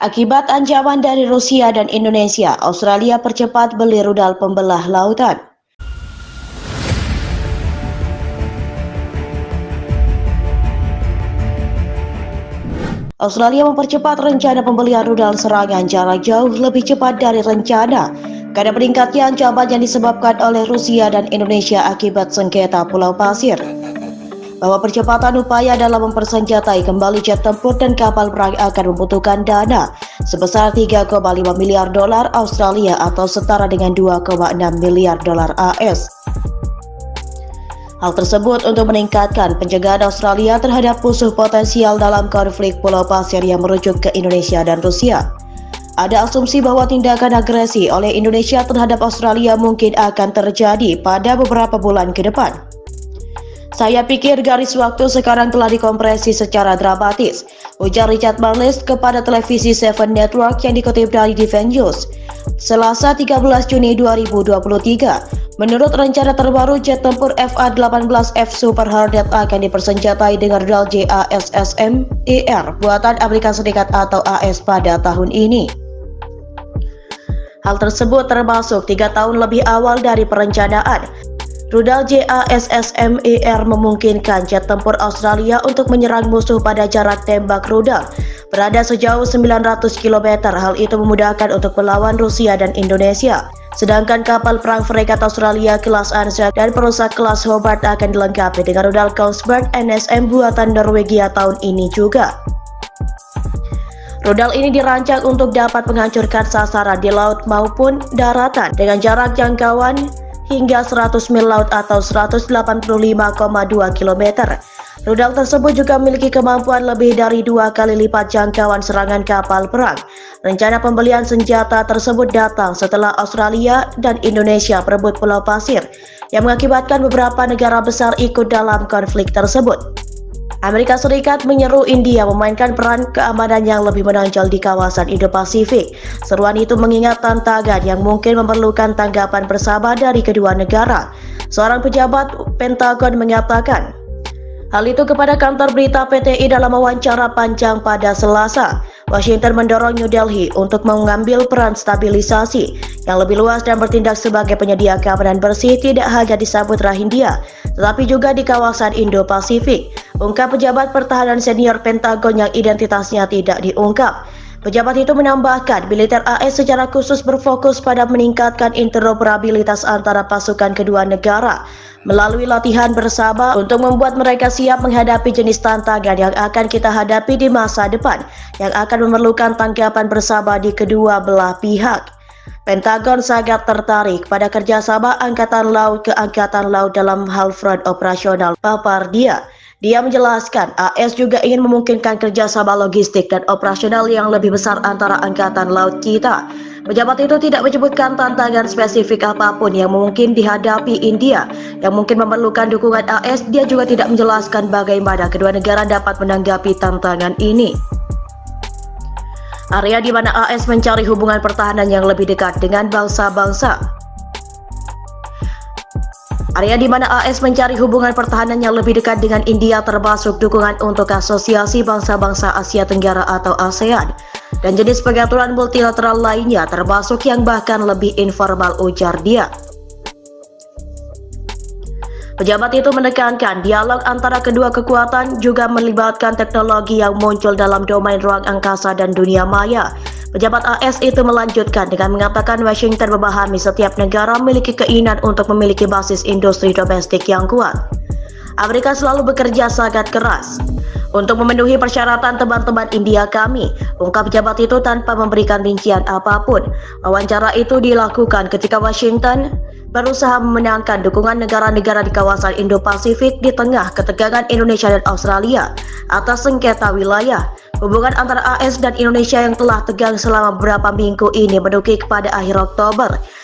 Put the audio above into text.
Akibat ancaman dari Rusia dan Indonesia, Australia percepat beli rudal pembelah lautan. Australia mempercepat rencana pembelian rudal serangan jarak jauh lebih cepat dari rencana karena meningkatnya ancaman yang disebabkan oleh Rusia dan Indonesia akibat sengketa Pulau Pasir. Bahwa percepatan upaya dalam mempersenjatai kembali jet tempur dan kapal perang akan membutuhkan dana sebesar 3,5 miliar dolar Australia atau setara dengan 2,6 miliar dolar AS. Hal tersebut untuk meningkatkan pencegahan Australia terhadap musuh potensial dalam konflik Pulau Pasir yang merujuk ke Indonesia dan Rusia. Ada asumsi bahwa tindakan agresi oleh Indonesia terhadap Australia mungkin akan terjadi pada beberapa bulan ke depan. Saya pikir garis waktu sekarang telah dikompresi secara dramatis, ujar Richard Marles kepada televisi Seven Network yang dikutip dari Defense News, Selasa 13 Juni 2023. Menurut rencana terbaru, jet tempur FA-18F Super Hornet akan dipersenjatai dengan rudal JASSM-ER buatan Amerika Serikat atau AS pada tahun ini. Hal tersebut termasuk 3 tahun lebih awal dari perencanaan. Rudal JASSM-ER memungkinkan jet tempur Australia untuk menyerang musuh pada jarak tembak rudal berada sejauh 900 km. Hal itu memudahkan untuk melawan Rusia dan Indonesia. Sedangkan kapal perang fregat Australia kelas Anzac dan perusak kelas Hobart akan dilengkapi dengan rudal Kongsberg NSM buatan Norwegia tahun ini juga. Rudal ini dirancang untuk dapat menghancurkan sasaran di laut maupun daratan dengan jarak jangkauan hingga 100 mil laut atau 185,2 km. Rudal tersebut juga memiliki kemampuan lebih dari 2 kali lipat jangkauan serangan kapal perang. Rencana pembelian senjata tersebut datang setelah Australia dan Indonesia berebut Pulau Pasir yang mengakibatkan beberapa negara besar ikut dalam konflik tersebut. Amerika Serikat menyeru India memainkan peran keamanan yang lebih menonjol di kawasan Indo-Pasifik. Seruan itu mengingat tantangan yang mungkin memerlukan tanggapan bersama dari kedua negara. Seorang pejabat Pentagon mengatakan hal itu kepada kantor berita PTI dalam wawancara panjang pada Selasa. Washington mendorong New Delhi untuk mengambil peran stabilisasi yang lebih luas dan bertindak sebagai penyedia keamanan bersih tidak hanya di Samudra Hindia, tetapi juga di kawasan Indo-Pasifik, ungkap pejabat pertahanan senior Pentagon yang identitasnya tidak diungkap. Pejabat itu menambahkan, militer AS secara khusus berfokus pada meningkatkan interoperabilitas antara pasukan kedua negara melalui latihan bersama untuk membuat mereka siap menghadapi jenis tantangan yang akan kita hadapi di masa depan yang akan memerlukan tanggapan bersama di kedua belah pihak. Pentagon sangat tertarik pada kerjasama Angkatan Laut ke Angkatan Laut dalam hal front operasional, papar dia. Dia menjelaskan, AS juga ingin memungkinkan kerjasama logistik dan operasional yang lebih besar antara Angkatan Laut kita. Pejabat itu tidak menyebutkan tantangan spesifik apapun yang mungkin dihadapi India, yang mungkin memerlukan dukungan AS. Dia juga tidak menjelaskan bagaimana kedua negara dapat menanggapi tantangan ini. Area di mana AS mencari hubungan pertahanan yang lebih dekat dengan bangsa-bangsa. Area di mana AS mencari hubungan pertahanan yang lebih dekat dengan India termasuk dukungan untuk Asosiasi Bangsa-Bangsa Asia Tenggara atau ASEAN dan jenis pengaturan multilateral lainnya termasuk yang bahkan lebih informal, ujar dia. Pejabat itu menekankan dialog antara kedua kekuatan juga melibatkan teknologi yang muncul dalam domain ruang angkasa dan dunia maya. Pejabat AS itu melanjutkan dengan mengatakan Washington memahami setiap negara memiliki keinginan untuk memiliki basis industri domestik yang kuat. Amerika selalu bekerja sangat keras untuk memenuhi persyaratan teman-teman India kami, ungkap pejabat itu tanpa memberikan rincian apapun. Wawancara itu dilakukan ketika Washington berusaha memenangkan dukungan negara-negara di kawasan Indo-Pasifik di tengah ketegangan Indonesia dan Australia atas sengketa wilayah. Hubungan antara AS dan Indonesia yang telah tegang selama beberapa minggu ini menukik pada akhir Oktober.